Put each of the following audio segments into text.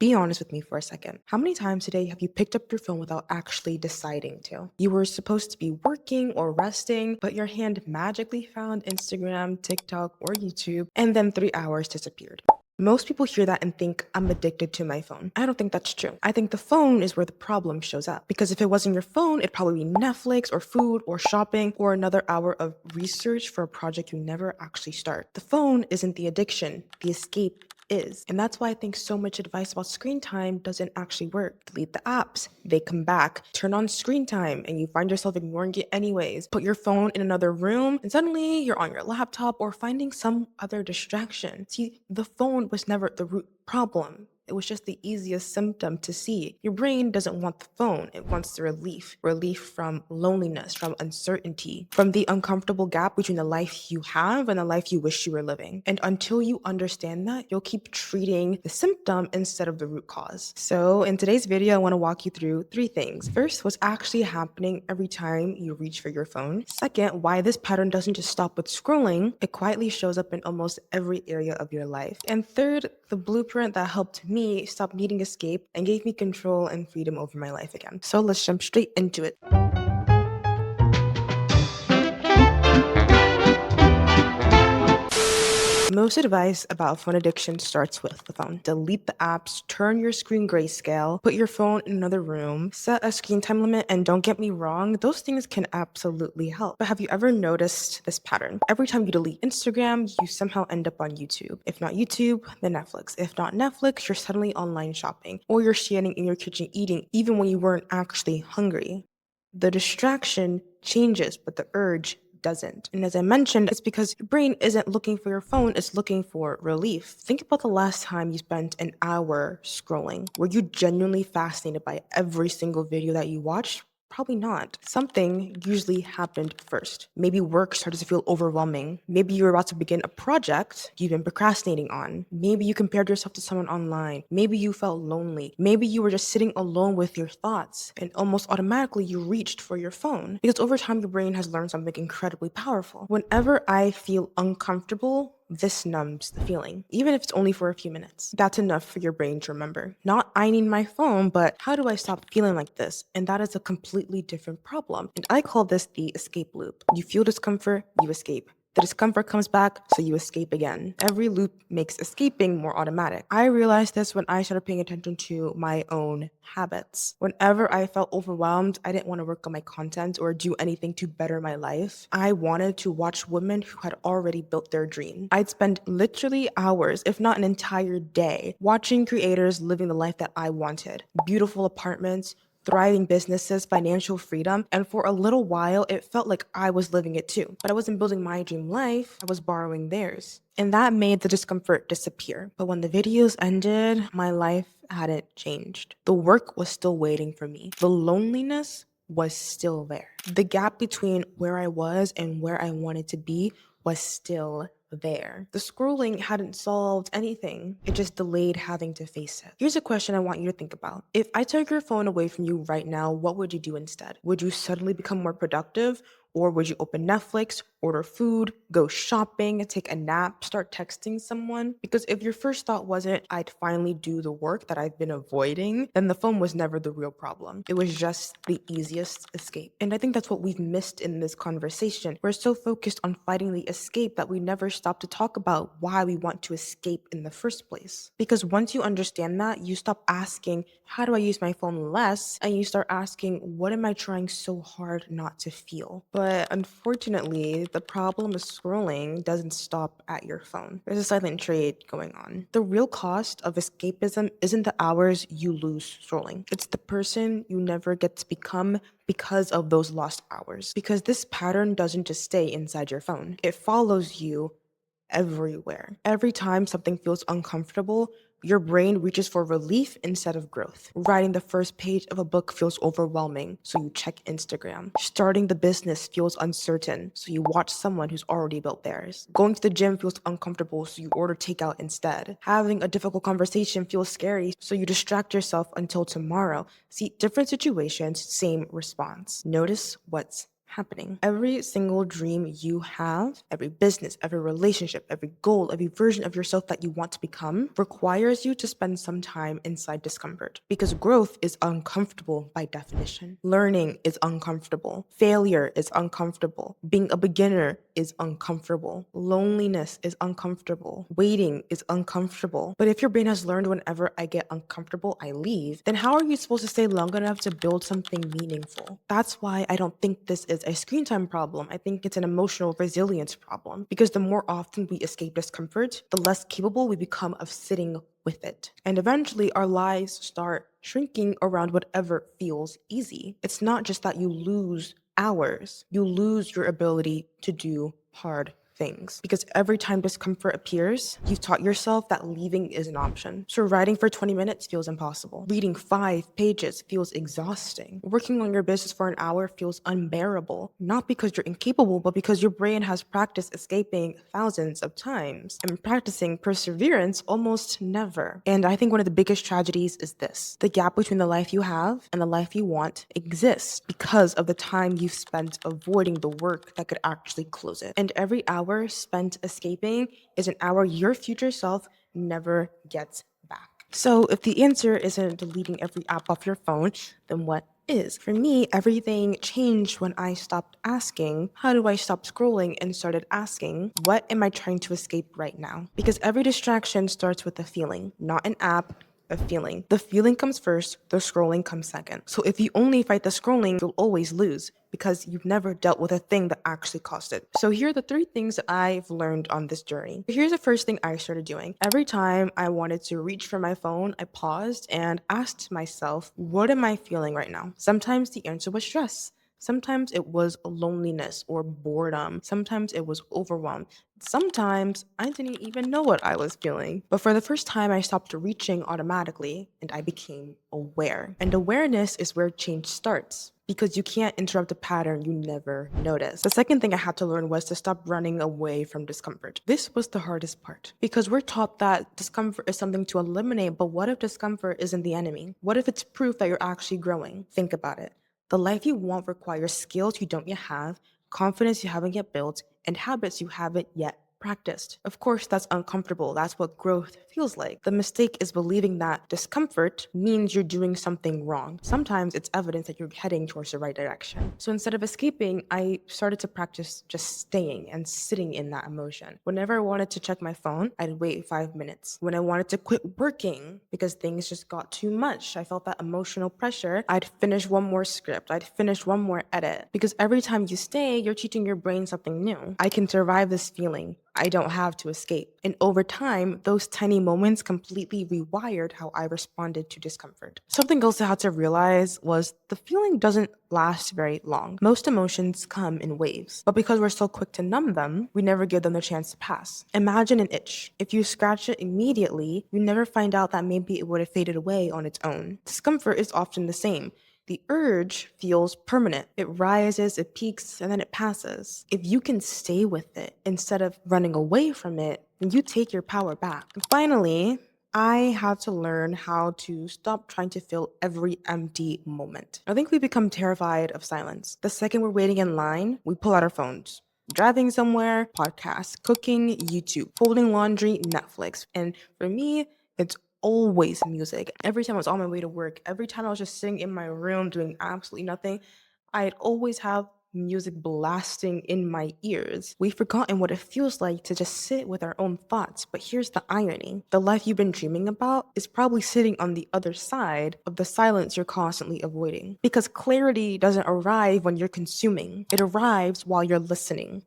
Be honest with me for a second. How many times today have you picked up your phone without actually deciding to? You were supposed to be working or resting, but your hand magically found Instagram, TikTok, or YouTube, and then 3 hours disappeared. Most people hear that and think I'm addicted to my phone. I don't think that's true. I think the phone is where the problem shows up. Because if it wasn't your phone, it'd probably be Netflix or food or shopping or another hour of research for a project you never actually start. The phone isn't the addiction, the escape is. And that's why I think so much advice about screen time doesn't actually work. Delete the apps, they come back. Turn on screen time and you find yourself ignoring it anyways. Put your phone in another room and suddenly you're on your laptop or finding some other distraction. See, the phone was never the root problem. It was just the easiest symptom to see. Your brain doesn't want the phone. It wants the relief from loneliness, from uncertainty, from the uncomfortable gap between the life you have and the life you wish you were living. And until you understand that, you'll keep treating the symptom instead of the root cause. So in today's video, I want to walk you through 3 things. First, what's actually happening every time you reach for your phone. Second, why this pattern doesn't just stop with scrolling. It quietly shows up in almost every area of your life. And third, the blueprint that helped me stop needing escape and gave me control and freedom over my life again. So let's jump straight into it. Most advice about phone addiction starts with the phone. Delete the apps, turn your screen grayscale, put your phone in another room, set a screen time limit, and don't get me wrong, those things can absolutely help. But have you ever noticed this pattern? Every time you delete Instagram, you somehow end up on YouTube. If not YouTube, then Netflix. If not Netflix, you're suddenly online shopping, or you're standing in your kitchen eating even when you weren't actually hungry. The distraction changes, but the urge doesn't. And as I mentioned, it's because your brain isn't looking for your phone, it's looking for relief. Think about the last time you spent an hour scrolling. Were you genuinely fascinated by every single video that you watched? Probably not. Something usually happened first. Maybe work started to feel overwhelming. Maybe you were about to begin a project you've been procrastinating on. Maybe you compared yourself to someone online. Maybe you felt lonely. Maybe you were just sitting alone with your thoughts and almost automatically you reached for your phone. Because over time, your brain has learned something incredibly powerful. Whenever I feel uncomfortable, this numbs the feeling, even if it's only for a few minutes. That's enough for your brain to remember. Not I need my phone, but how do I stop feeling like this? And that is a completely different problem. And I call this the escape loop. You feel discomfort, you escape. The discomfort comes back, so you escape again. Every loop makes escaping more automatic. I realized this when I started paying attention to my own habits. Whenever I felt overwhelmed, I didn't want to work on my content or do anything to better my life. I wanted to watch women who had already built their dream. I'd spend literally hours, if not an entire day, watching creators living the life that I wanted. Beautiful apartments, thriving businesses, financial freedom, and for a little while, it felt like I was living it too. But I wasn't building my dream life, I was borrowing theirs. And that made the discomfort disappear. But when the videos ended, my life hadn't changed. The work was still waiting for me. The loneliness was still there. The gap between where I was and where I wanted to be was still there. The scrolling hadn't solved anything. It just delayed having to face it. Here's a question I want you to think about. If I took your phone away from you right now, what would you do instead? Would you suddenly become more productive? Or would you open Netflix, order food, go shopping, take a nap, start texting someone? Because if your first thought wasn't, I'd finally do the work that I've been avoiding, then the phone was never the real problem. It was just the easiest escape. And I think that's what we've missed in this conversation. We're so focused on fighting the escape that we never stop to talk about why we want to escape in the first place. Because once you understand that, you stop asking, how do I use my phone less? And you start asking, what am I trying so hard not to feel? But unfortunately, the problem of scrolling doesn't stop at your phone. There's a silent trade going on. The real cost of escapism isn't the hours you lose scrolling. It's the person you never get to become because of those lost hours. Because this pattern doesn't just stay inside your phone. It follows you everywhere. Every time something feels uncomfortable, your brain reaches for relief instead of growth. Writing the first page of a book feels overwhelming, so you check Instagram. Starting the business feels uncertain, so you watch someone who's already built theirs. Going to the gym feels uncomfortable, so you order takeout instead. Having a difficult conversation feels scary, so you distract yourself until tomorrow. See, different situations, same response. Notice what's happening. Every single dream you have, every business, every relationship, every goal, every version of yourself that you want to become requires you to spend some time inside discomfort because growth is uncomfortable by definition. Learning is uncomfortable. Failure is uncomfortable. Being a beginner is uncomfortable. Loneliness is uncomfortable. Waiting is uncomfortable. But if your brain has learned whenever I get uncomfortable, I leave, then how are you supposed to stay long enough to build something meaningful? That's why I don't think this is a screen time problem. I think it's an emotional resilience problem because the more often we escape discomfort, the less capable we become of sitting with it. And eventually our lives start shrinking around whatever feels easy. It's not just that you lose hours, you lose your ability to do hard things. Because every time discomfort appears, you've taught yourself that leaving is an option. So writing for 20 minutes feels impossible. Reading 5 pages feels exhausting. Working on your business for an hour feels unbearable. Not because you're incapable, but because your brain has practiced escaping thousands of times and practicing perseverance almost never. And I think one of the biggest tragedies is this. The gap between the life you have and the life you want exists because of the time you've spent avoiding the work that could actually close it. And every hour spent escaping is an hour your future self never gets back. So if the answer isn't deleting every app off your phone, then what is? For me, everything changed when I stopped asking, how do I stop scrolling, and started asking, what am I trying to escape right now? Because every distraction starts with a feeling, not an app, a feeling. The feeling comes first, the scrolling comes second. So if you only fight the scrolling, you'll always lose because you've never dealt with a thing that actually caused it. So here are the 3 things that I've learned on this journey. Here's the first thing I started doing. Every time I wanted to reach for my phone, I paused and asked myself, what am I feeling right now? Sometimes the answer was stress. Sometimes it was loneliness or boredom. Sometimes it was overwhelm. Sometimes I didn't even know what I was feeling. But for the first time, I stopped reaching automatically and I became aware. And awareness is where change starts because you can't interrupt a pattern you never noticed. The second thing I had to learn was to stop running away from discomfort. This was the hardest part because we're taught that discomfort is something to eliminate, but what if discomfort isn't the enemy? What if it's proof that you're actually growing? Think about it. The life you want requires skills you don't yet have, confidence you haven't yet built, and habits you haven't yet practiced. Of course, that's uncomfortable. That's what growth feels like. The mistake is believing that discomfort means you're doing something wrong. Sometimes it's evidence that you're heading towards the right direction. So instead of escaping, I started to practice just staying and sitting in that emotion. Whenever I wanted to check my phone, I'd wait 5 minutes. When I wanted to quit working because things just got too much, I felt that emotional pressure, I'd finish one more script. I'd finish one more edit. Because every time you stay, you're teaching your brain something new. I can survive this feeling. I don't have to escape. And over time, those tiny moments completely rewired how I responded to discomfort. Something else I had to realize was the feeling doesn't last very long. Most emotions come in waves, but because we're so quick to numb them, we never give them the chance to pass. Imagine an itch. If you scratch it immediately, you never find out that maybe it would have faded away on its own. Discomfort is often the same. The urge feels permanent. It rises, it peaks, and then it passes. If you can stay with it instead of running away from it, then you take your power back. And finally, I had to learn how to stop trying to fill every empty moment. I think we become terrified of silence. The second we're waiting in line, we pull out our phones. Driving somewhere, podcast, cooking, YouTube, folding laundry, Netflix. And for me, it's always music. Every time I was on my way to work, every time I was just sitting in my room doing absolutely nothing, I'd always have music blasting in my ears. We've forgotten what it feels like to just sit with our own thoughts. But here's the irony. The life you've been dreaming about is probably sitting on the other side of the silence you're constantly avoiding. Because clarity doesn't arrive when you're consuming. It arrives while you're listening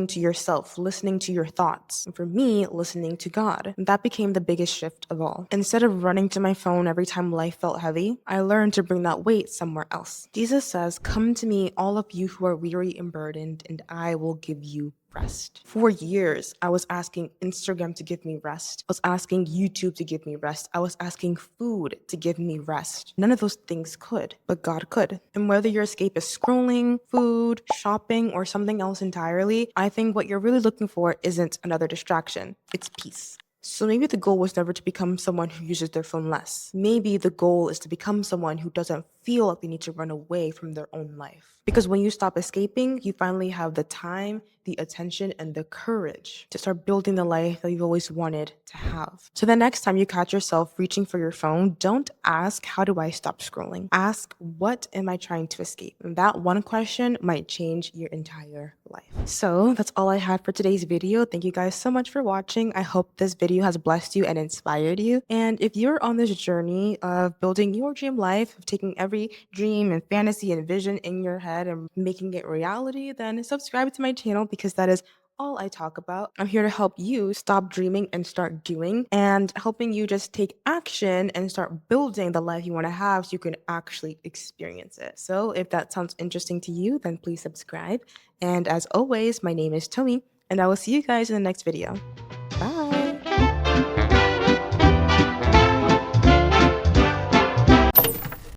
to yourself, listening to your thoughts. And for me, listening to God. And that became the biggest shift of all. Instead of running to my phone every time life felt heavy, I learned to bring that weight somewhere else. Jesus says, "Come to me, all of you who are weary and burdened, and I will give you rest." For years, I was asking Instagram to give me rest. I was asking YouTube to give me rest. I was asking food to give me rest. None of those things could, but God could. And whether your escape is scrolling, food, shopping, or something else entirely, I think what you're really looking for isn't another distraction. It's peace. So maybe the goal was never to become someone who uses their phone less. Maybe the goal is to become someone who doesn't feel like they need to run away from their own life. Because when you stop escaping, you finally have the time, the attention, and the courage to start building the life that you've always wanted to have. So the next time you catch yourself reaching for your phone, don't ask, how do I stop scrolling? Ask, what am I trying to escape? And that one question might change your entire life. So that's all I had for today's video. Thank you guys so much for watching. I hope this video has blessed you and inspired you. And if you're on this journey of building your dream life, of taking every dream and fantasy and vision in your head and making it reality, then subscribe to my channel because that is all I talk about. I'm here to help you stop dreaming and start doing, and helping you just take action and start building the life you want to have so you can actually experience it. So if that sounds interesting to you, then please subscribe. And as always, my name is Tomi, and I will see you guys in the next video.